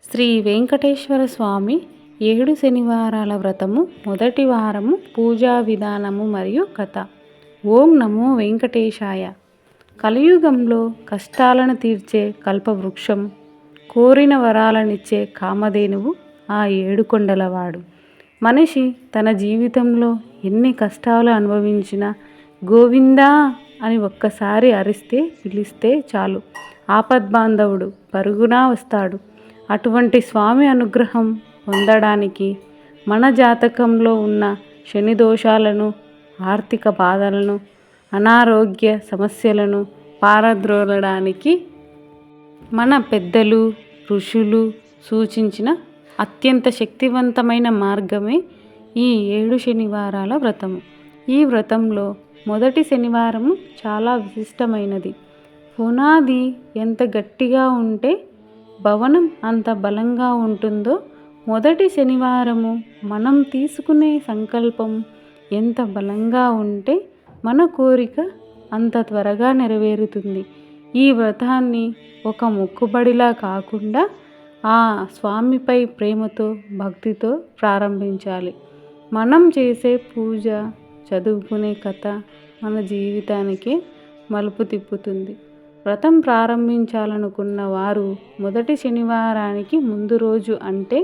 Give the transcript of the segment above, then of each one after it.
శ్రీ వెంకటేశ్వర స్వామి 7 శనివారాల వ్రతము మొదటి వారము పూజా విధానము మరియు కథ. ఓం నమో వెంకటేశాయ. కలియుగంలో కష్టాలను తీర్చే కల్పవృక్షం, కోరిన వరాలనిచ్చే కామధేనువు ఆ ఏడుకొండలవాడు. మనిషి తన జీవితంలో ఎన్ని కష్టాలు అనుభవించినా గోవిందా అని ఒక్కసారి పిలిస్తే చాలు ఆపద్బాంధవుడు పరుగునా వస్తాడు. అటువంటి స్వామి అనుగ్రహం పొందడానికి మన జాతకంలో ఉన్న శని దోషాలను, ఆర్థిక బాధలను, అనారోగ్య సమస్యలను పారద్రోలడానికి మన పెద్దలు, ఋషులు సూచించిన అత్యంత శక్తివంతమైన మార్గమే ఈ 7 శనివారాల వ్రతము. ఈ వ్రతంలో మొదటి శనివారము చాలా విశిష్టమైనది. పునాది ఎంత గట్టిగా ఉంటే భవనం అంత బలంగా ఉంటుందో, మొదటి శనివారము మనం తీసుకునే సంకల్పం ఎంత బలంగా ఉంటే మన కోరిక అంత త్వరగా నెరవేరుతుంది. ఈ వ్రతాన్ని ఒక మొక్కుబడిలా కాకుండా ఆ స్వామిపై ప్రేమతో, భక్తితో ప్రారంభించాలి. మనం చేసే పూజ, చదువుకునే కథ మన జీవితానికే మలుపు తిప్పుతుంది. వ్రతం ప్రారంభించాలనుకున్న వారు మొదటి శనివారానికి ముందు రోజు అంటే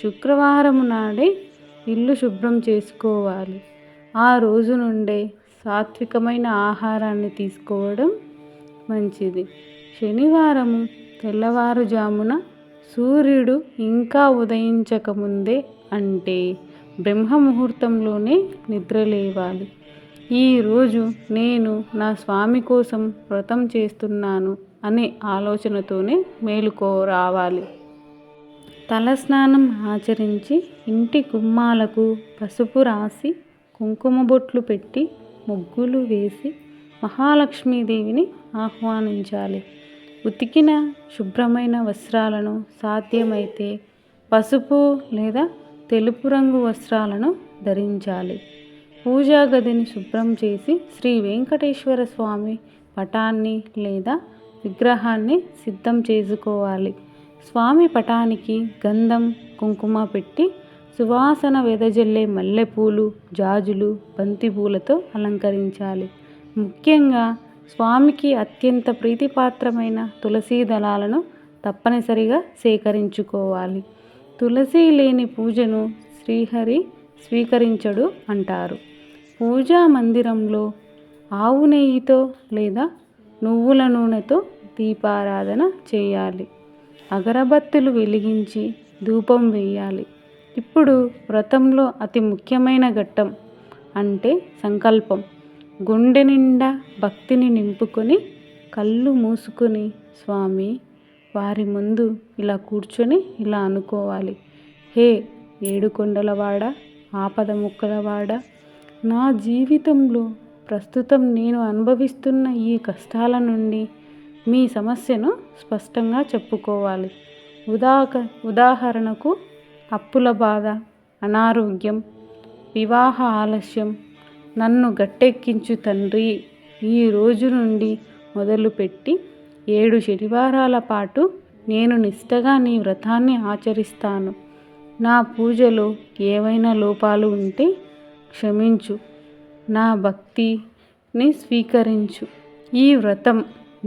శుక్రవారం నాడే ఇల్లు శుభ్రం చేసుకోవాలి. ఆ రోజు నుండే సాత్వికమైన ఆహారాన్ని తీసుకోవడం మంచిది. శనివారము తెల్లవారుజామున సూర్యుడు ఇంకా ఉదయించకముందే అంటే బ్రహ్మ ముహూర్తంలోనే నిద్రలేవాలి. ఈరోజు నేను నా స్వామి కోసం వ్రతం చేస్తున్నాను అనే ఆలోచనతోనే మేలుకో రావాలి. తలస్నానం ఆచరించి ఇంటి గుమ్మాలకు పసుపు రాసి కుంకుమ బొట్లు పెట్టి ముగ్గులు వేసి మహాలక్ష్మీదేవిని ఆహ్వానించాలి. ఉతికిన శుభ్రమైన వస్త్రాలను, సాధ్యమైతే పసుపు లేదా తెలుపు రంగు వస్త్రాలను ధరించాలి. పూజా గదిని శుభ్రం చేసి శ్రీ వెంకటేశ్వర స్వామి పటాన్ని లేదా విగ్రహాన్ని సిద్ధం చేసుకోవాలి. స్వామి పటానికి గంధం, కుంకుమ పెట్టి సువాసన వెదజల్లే మల్లెపూలు, జాజులు, బంతిపూలతో అలంకరించాలి. ముఖ్యంగా స్వామికి అత్యంత ప్రీతిపాత్రమైన తులసీ దళాలను తప్పనిసరిగా సేకరించుకోవాలి. తులసి లేని పూజను శ్రీహరి స్వీకరించడు అంటారు. పూజా మందిరంలో ఆవు నెయ్యితో లేదా నువ్వుల నూనెతో దీపారాధన చేయాలి. అగరబత్తులు వెలిగించి ధూపం వేయాలి. ఇప్పుడు వ్రతంలో అతి ముఖ్యమైన ఘట్టం అంటే సంకల్పం. గుండె నిండా భక్తిని నింపుకొని కళ్ళు మూసుకొని స్వామి వారి ముందు ఇలా కూర్చొని ఇలా అనుకోవాలి. హే ఏడుకొండలవాడ, ఆపద ముక్కలవాడ, నా జీవితంలో ప్రస్తుతం నేను అనుభవిస్తున్న ఈ కష్టాల నుండి మీ సమస్యను స్పష్టంగా చెప్పుకోవాలి. ఉదాహరణకు అప్పుల బాధ, అనారోగ్యం, వివాహ ఆలస్యం, నన్ను గట్టెక్కించు తండ్రి. ఈ రోజు నుండి మొదలుపెట్టి 7 శనివారాల పాటు నేను నిష్టగా నీ వ్రతాన్ని ఆచరిస్తాను. నా పూజలో ఏవైనా లోపాలు ఉంటే క్షమించు, నా భక్తిని స్వీకరించు. ఈ వ్రతం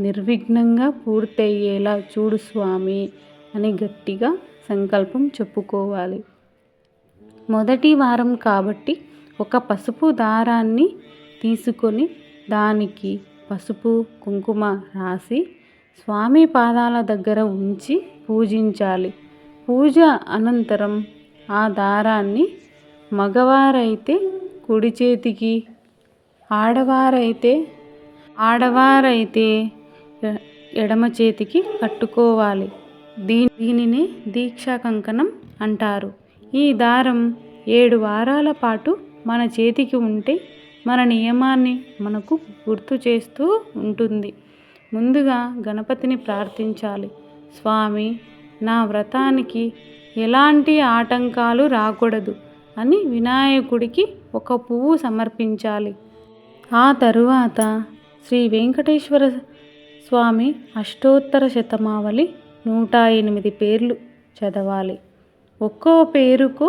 నిర్విఘ్నంగా పూర్తయ్యేలా చూడు స్వామి అని గట్టిగా సంకల్పం చెప్పుకోవాలి. మొదటి వారం కాబట్టి ఒక పసుపు దారాన్ని తీసుకొని దానికి పసుపు, కుంకుమ రాసి స్వామి పాదాల దగ్గర ఉంచి పూజించాలి. పూజ అనంతరం ఆ దారాన్ని మగవారైతే కుడి చేతికి, ఆడవారైతే ఎడమ చేతికి కట్టుకోవాలి. దీనినే దీక్షా కంకణం అంటారు. ఈ దారం 7 వారాల పాటు మన చేతికి ఉంటే మన నియమాన్ని మనకు గుర్తు చేస్తూ ఉంటుంది. ముందుగా గణపతిని ప్రార్థించాలి. స్వామి, నా వ్రతానికి ఎలాంటి ఆటంకాలు రాకూడదు అని వినాయకుడికి ఒక పువ్వు సమర్పించాలి. ఆ తరువాత శ్రీ వెంకటేశ్వర స్వామి అష్టోత్తర శతమావళి 108 పేర్లు చదవాలి. ఒక్కో పేరుకు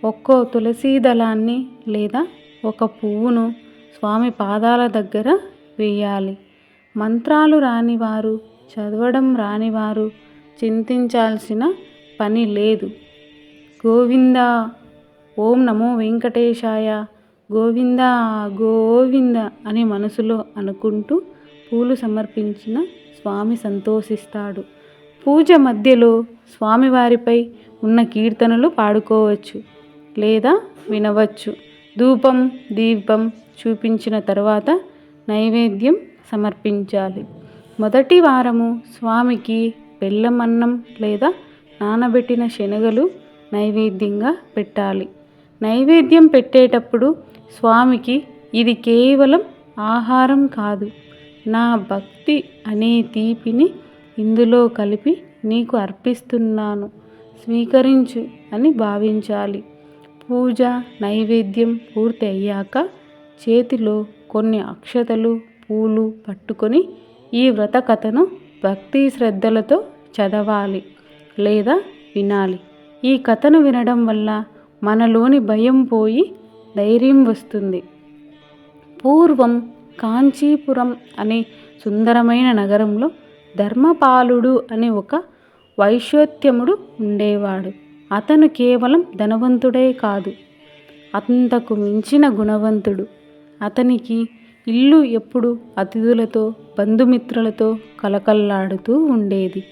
ఒక్కో తులసీ దళాన్ని లేదా ఒక పువ్వును స్వామి పాదాల దగ్గర వేయాలి. మంత్రాలు రానివారు, చదవడం రానివారు చింతించాల్సిన పని లేదు. గోవింద, ఓం నమో వెంకటేశాయ, గోవింద గోవింద అని మనసులో అనుకుంటూ పూలు సమర్పించిన స్వామి సంతోషిస్తాడు. పూజ మధ్యలో స్వామివారిపై ఉన్న కీర్తనలు పాడుకోవచ్చు లేదా వినవచ్చు. ధూపం దీపం చూపించిన తర్వాత నైవేద్యం సమర్పించాలి. మొదటి వారము స్వామికి బెల్లం అన్నం లేదా నానబెట్టిన శనగలు నైవేద్యంగా పెట్టాలి. నైవేద్యం పెట్టేటప్పుడు స్వామికి ఇది కేవలం ఆహారం కాదు, నా భక్తి అనే తీపిని ఇందులో కలిపి నీకు అర్పిస్తున్నాను, స్వీకరించు అని భావించాలి. పూజ నైవేద్యం పూర్తి అయ్యాక చేతిలో కొన్ని అక్షతలు పూలు పట్టుకొని ఈ వ్రత కథను భక్తి శ్రద్ధలతో చదవాలి లేదా వినాలి. ఈ కథను వినడం వల్ల మనలోని భయం పోయి ధైర్యం వస్తుంది. పూర్వం కాంచీపురం అనే సుందరమైన నగరంలో ధర్మపాలుడు అనే ఒక వైశ్యోత్తముడు ఉండేవాడు. అతను కేవలం ధనవంతుడే కాదు, అంతకు మించిన గుణవంతుడు. అతనికి ఇల్లు ఎప్పుడు అతిథులతో బంధుమిత్రులతో కలకల్లాడుతూ ఉండేది.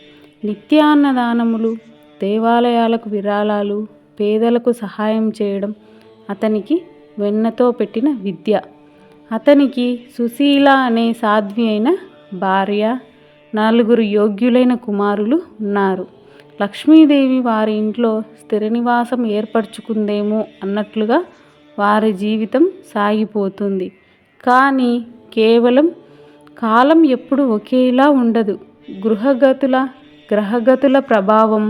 నిత్యాన్నదానములు, దేవాలయాలకు విరాళాలు, పేదలకు సహాయం చేయడం అతనికి వెన్నతో పెట్టిన విద్య. అతనికి సుశీల అనే సాధ్వి అయిన భార్య, 4 యోగ్యులైన కుమారులు ఉన్నారు. లక్ష్మీదేవి వారి ఇంట్లో స్థిర నివాసం ఏర్పరచుకుందేమో అన్నట్లుగా వారి జీవితం సాగిపోతుంది. కానీ కేవలం కాలం ఎప్పుడు ఒకేలా ఉండదు. గ్రహగతుల ప్రభావం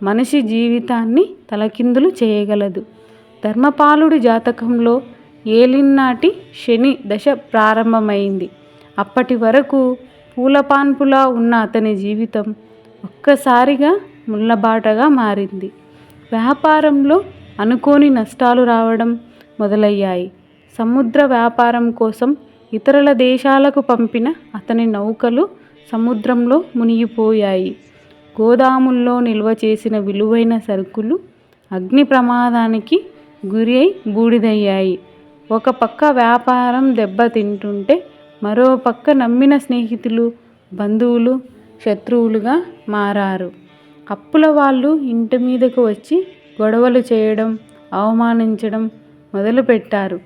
మనిషి జీవితాన్ని తలకిందులు చేయగలదు. ధర్మపాలుడి జాతకంలో ఏలినాటి శని దశ ప్రారంభమైంది. అప్పటి వరకు పూలపాన్పులా ఉన్న అతని జీవితం ఒక్కసారిగా ముళ్ళబాటగా మారింది. వ్యాపారంలో అనుకోని నష్టాలు రావడం మొదలయ్యాయి. సముద్ర వ్యాపారం కోసం ఇతరుల దేశాలకు పంపిన అతని నౌకలు సముద్రంలో మునిగిపోయాయి. గోదాముల్లో నిల్వ చేసిన విలువైన సరుకులు అగ్ని ప్రమాదానికి గురి అయి బూడిదయ్యాయి. ఒక పక్క వ్యాపారం దెబ్బతింటుంటే మరో పక్క నమ్మిన స్నేహితులు, బంధువులు శత్రువులుగా మారారు. అప్పుల వాళ్ళు ఇంటి మీదకు వచ్చి గొడవలు చేయడం, అవమానించడం మొదలుపెట్టారు.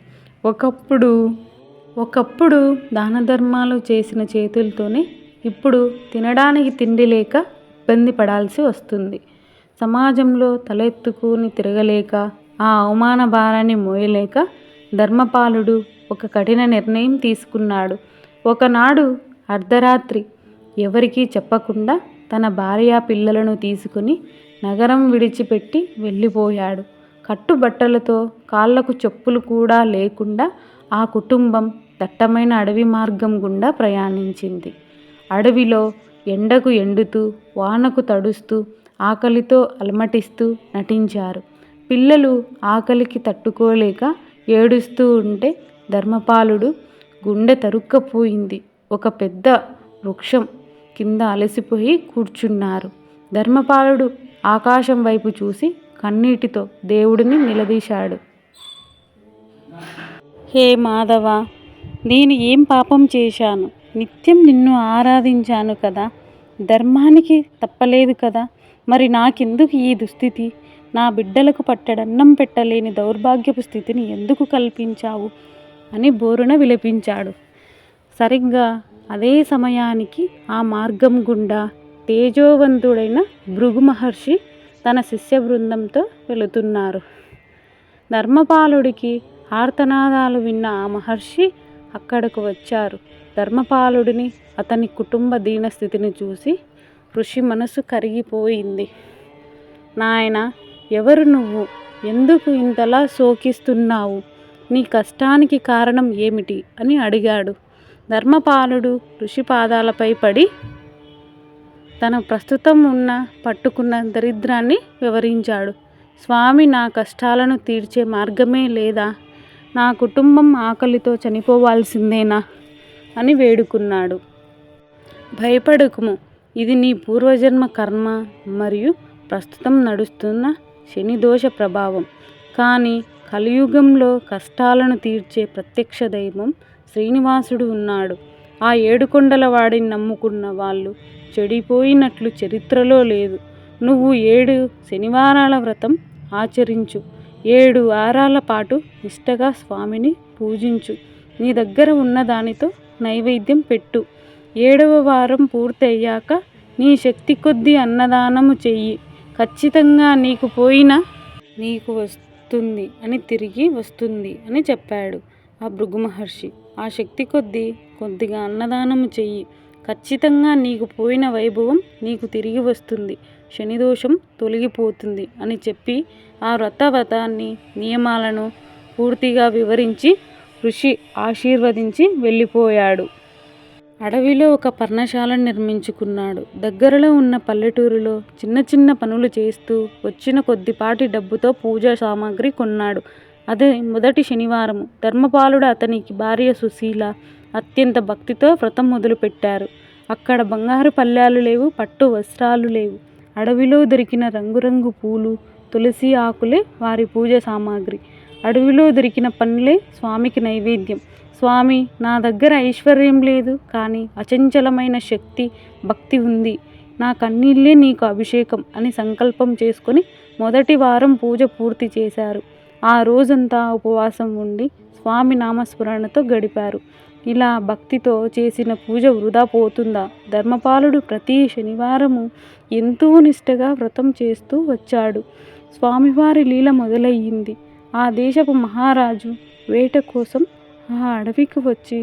ఒకప్పుడు దాన ధర్మాలు చేసిన చేతులతోనే ఇప్పుడు తినడానికి తిండి లేక ఇబ్బంది పడాల్సి వస్తుంది. సమాజంలో తలెత్తుకుని తిరగలేక, ఆ అవమాన భారాన్ని మోయలేక ధర్మపాలుడు ఒక కఠిన నిర్ణయం తీసుకున్నాడు. ఒకనాడు అర్ధరాత్రి ఎవరికీ చెప్పకుండా తన భార్య పిల్లలను తీసుకుని నగరం విడిచిపెట్టి వెళ్ళిపోయాడు. కట్టుబట్టలతో, కాళ్లకు చెప్పులు కూడా లేకుండా ఆ కుటుంబం దట్టమైన అడవి మార్గం గుండా ప్రయాణించింది. అడవిలో ఎండకు ఎండుతూ, వానకు తడుస్తూ, ఆకలితో అలమటిస్తూ నటించారు. పిల్లలు ఆకలికి తట్టుకోలేక ఏడుస్తూ ఉంటే ధర్మపాలుడు గుండె తరుక్కపోయింది. ఒక పెద్ద వృక్షం కింద అలసిపోయి కూర్చున్నారు. ధర్మపాలుడు ఆకాశం వైపు చూసి కన్నీటితో దేవుడిని నిలదీశాడు. హే మాధవ, నేను ఏం పాపం చేశాను? నిత్యం నిన్ను ఆరాధించాను కదా, ధర్మానికి తప్పలేదు కదా, మరి నాకెందుకు ఈ దుస్థితి? నా బిడ్డలకు పట్టడన్నం పెట్టలేని దౌర్భాగ్యపు స్థితిని ఎందుకు కల్పించావు అని బోరున విలపించాడు. సరిగ్గా అదే సమయానికి ఆ మార్గం గుండా తేజోవంతుడైన భృగు మహర్షి తన శిష్య బృందంతో వెళుతున్నారు. ధర్మపాలుడికి ఆర్తనాదాలు విన్న ఆ మహర్షి అక్కడకు వచ్చారు. ధర్మపాలుడిని, అతని కుటుంబ దీనస్థితిని చూసి ఋషి మనసు కరిగిపోయింది. నాయనా, ఎవరు నువ్వు? ఎందుకు ఇంతలా శోకిస్తున్నావు? నీ కష్టానికి కారణం ఏమిటి అని అడిగాడు. ధర్మపాలుడు ఋషి పాదాలపై పడి, తన ప్రస్తుతం పట్టుకున్న దరిద్రాన్ని వివరించాడు. స్వామి, నా కష్టాలను తీర్చే మార్గమే లేదా? నా కుటుంబం ఆకలితో చనిపోవాల్సిందేనా అని వేడుకున్నాడు. భయపడకుము, ఇది నీ పూర్వజన్మ కర్మ మరియు ప్రస్తుతం నడుస్తున్న శనిదోష ప్రభావం. కానీ కలియుగంలో కష్టాలను తీర్చే ప్రత్యక్ష దైవం శ్రీనివాసుడు ఉన్నాడు. ఆ ఏడుకొండల వాడిని నమ్ముకున్న వాళ్ళు చెడిపోయినట్లు చరిత్రలో లేదు. నువ్వు 7 శనివారాల వ్రతం ఆచరించు. 7 వారాల పాటు నిష్టగా స్వామిని పూజించు. నీ దగ్గర ఉన్న దానితో నైవేద్యం పెట్టు. 7వ వారం పూర్తి అయ్యాక నీ శక్తి కొద్దీ అన్నదానము చెయ్యి. ఖచ్చితంగా నీకు పోయిన నీకు వస్తుంది అని తిరిగి వస్తుంది అని చెప్పాడు ఆ భృగు మహర్షి. ఆ శక్తి కొద్దిగా అన్నదానము చెయ్యి. ఖచ్చితంగా నీకు పోయిన వైభవం నీకు తిరిగి వస్తుంది. శనిదోషం తొలగిపోతుంది అని చెప్పి ఆ వ్రతాన్ని నియమాలను పూర్తిగా వివరించి ఋషి ఆశీర్వదించి వెళ్ళిపోయాడు. అడవిలో ఒక పర్ణశాలను నిర్మించుకున్నాడు. దగ్గరలో ఉన్న పల్లెటూరులో చిన్న పనులు చేస్తూ వచ్చిన కొద్దిపాటి డబ్బుతో పూజా సామాగ్రి కొన్నాడు. అదే మొదటి శనివారము. ధర్మపాలుడు అతనికి భార్య సుశీల అత్యంత భక్తితో వ్రతం మొదలుపెట్టారు. అక్కడ బంగారు పళ్ళాలు లేవు, పట్టు వస్త్రాలు లేవు. అడవిలో దొరికిన రంగురంగు పూలు, తులసి ఆకులే వారి పూజ సామాగ్రి. అడవిలో దొరికిన పండ్లే స్వామికి నైవేద్యం. స్వామి, నా దగ్గర ఐశ్వర్యం లేదు, కానీ అచంచలమైన శక్తి, భక్తి ఉంది. నా కన్నీళ్ళే నీకు అభిషేకం అని సంకల్పం చేసుకొని మొదటి వారం పూజ పూర్తి చేశారు. ఆ రోజంతా ఉపవాసం ఉండి స్వామి నామస్మరణతో గడిపారు. ఇలా భక్తితో చేసిన పూజ వృధా పోతుందా? ధర్మపాలుడు ప్రతి శనివారము ఎంతో నిష్టగా వ్రతం చేస్తూ వచ్చాడు. స్వామివారి లీల మొదలయ్యింది. ఆ దేశపు మహారాజు వేట కోసం ఆ అడవికి వచ్చి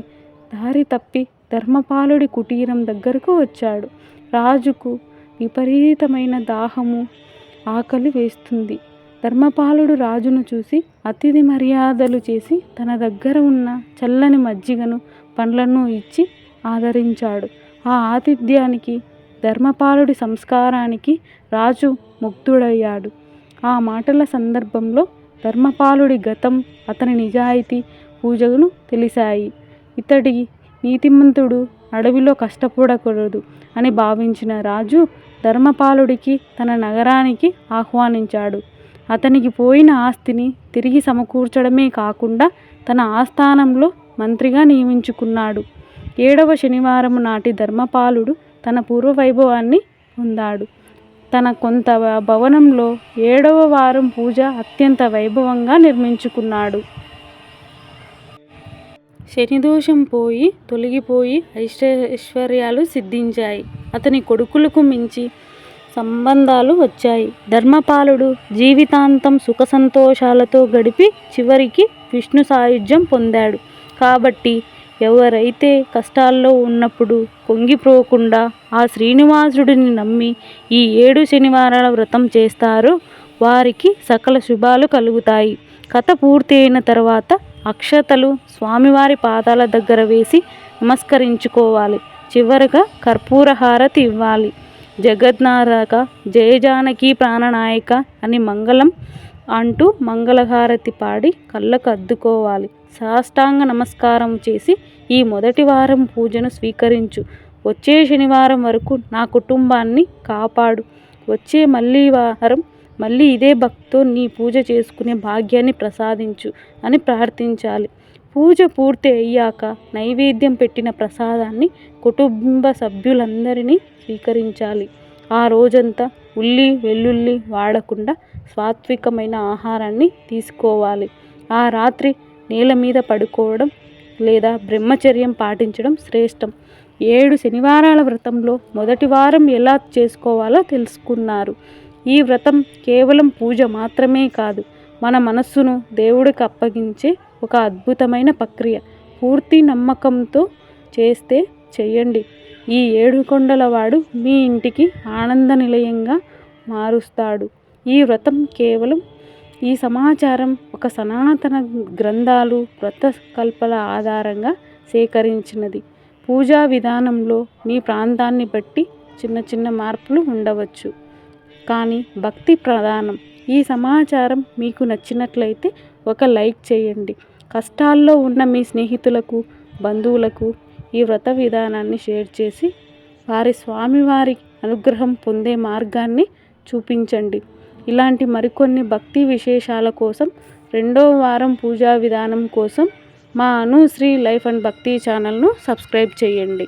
దారి తప్పి ధర్మపాలుడి కుటీరం దగ్గరకు వచ్చాడు. రాజుకు విపరీతమైన దాహము, ఆకలి వేస్తుంది. ధర్మపాలుడు రాజును చూసి అతిథి మర్యాదలు చేసి తన దగ్గర ఉన్న చల్లని మజ్జిగను, పండ్లను ఇచ్చి ఆదరించాడు. ఆ ఆతిథ్యానికి, ధర్మపాలుడి సంస్కారానికి రాజు ముగ్ధుడయ్యాడు. ఆ మాటల సందర్భంలో ధర్మపాలుడి గతం, అతని నిజాయితీ, పూజను తెలిసాయి. ఇతడి నీతిమంతుడు, అడవిలో కష్టపడకూడదు అని భావించిన రాజు ధర్మపాలుడికి తన నగరానికి ఆహ్వానించాడు. అతనికి పోయిన ఆస్తిని తిరిగి సమకూర్చడమే కాకుండా తన ఆస్థానంలో మంత్రిగా నియమించుకున్నాడు. 7వ శనివారం నాటి ధర్మపాలుడు తన పూర్వ వైభవాన్ని పొందాడు. తన కొంత భవనంలో 7వ వారం పూజ అత్యంత వైభవంగా నిర్మించుకున్నాడు. శనిదోషం తొలగిపోయి ఐశ్వర్యాలు సిద్ధించాయి. అతని కొడుకులకు మించి సంబంధాలు వచ్చాయి. ధర్మపాలుడు జీవితాంతం సుఖ సంతోషాలతో గడిపి చివరికి విష్ణు సాయుధ్యం పొందాడు. కాబట్టి ఎవరైతే కష్టాల్లో ఉన్నప్పుడు పొంగిపోకుండా ఆ శ్రీనివాసుడిని నమ్మి ఈ 7 శనివారాల వ్రతం చేస్తారో వారికి సకల శుభాలు కలుగుతాయి. కథ పూర్తి అయిన తర్వాత అక్షతలు స్వామివారి పాదాల దగ్గర వేసి నమస్కరించుకోవాలి. చివరగా కర్పూర హారతి ఇవ్వాలి. జగన్నాథక జయ జానకి ప్రాణనాయక అని మంగళం అంటూ మంగళహారతి పాడి కళ్ళకు అద్దుకోవాలి. సాష్టాంగ నమస్కారం చేసి ఈ మొదటి వారం పూజను స్వీకరించు. వచ్చే శనివారం వరకు నా కుటుంబాన్ని కాపాడు. వచ్చే వారం మళ్ళీ ఇదే భక్తితో నీ పూజ చేసుకునే భాగ్యాన్ని ప్రసాదించు అని ప్రార్థించాలి. పూజ పూర్తి అయ్యాక నైవేద్యం పెట్టిన ప్రసాదాన్ని కుటుంబ సభ్యులందరినీ స్వీకరించాలి. ఆ రోజంతా ఉల్లి వెల్లుల్లి వాడకుండా సాత్వికమైన ఆహారాన్ని తీసుకోవాలి. ఆ రాత్రి నేల మీద పడుకోవడం లేదా బ్రహ్మచర్యం పాటించడం శ్రేష్టం. 7 శనివారాల వ్రతంలో మొదటి వారం ఎలా చేసుకోవాలో తెలుసుకున్నారు. ఈ వ్రతం కేవలం పూజ మాత్రమే కాదు, మన మనస్సును దేవుడికి అప్పగించే ఒక అద్భుతమైన ప్రక్రియ. పూర్తి నమ్మకంతో చేయండి. ఈ 7 కొండల వాడు మీ ఇంటికి ఆనంద నిలయంగా మారుస్తాడు. ఈ వ్రతం కేవలం ఈ సమాచారం ఒక సనాతన గ్రంథాలు, వ్రత కల్పల ఆధారంగా సేకరించినది. పూజా విధానంలో మీ ప్రాంతాన్ని బట్టి చిన్న చిన్న మార్పులు ఉండవచ్చు, కానీ భక్తి ప్రధానం. ఈ సమాచారం మీకు నచ్చినట్లయితే ఒక లైక్ చేయండి. కష్టాల్లో ఉన్న మీ స్నేహితులకు, బంధువులకు ఈ వ్రత విధానాన్ని షేర్ చేసి వారి స్వామివారి అనుగ్రహం పొందే మార్గాన్ని చూపించండి. ఇలాంటి మరికొన్ని భక్తి విశేషాల కోసం 2వ వారం పూజా విధానం కోసం మా అనుశ్రీ లైఫ్ అండ్ భక్తి ఛానల్ను సబ్స్క్రైబ్ చేయండి.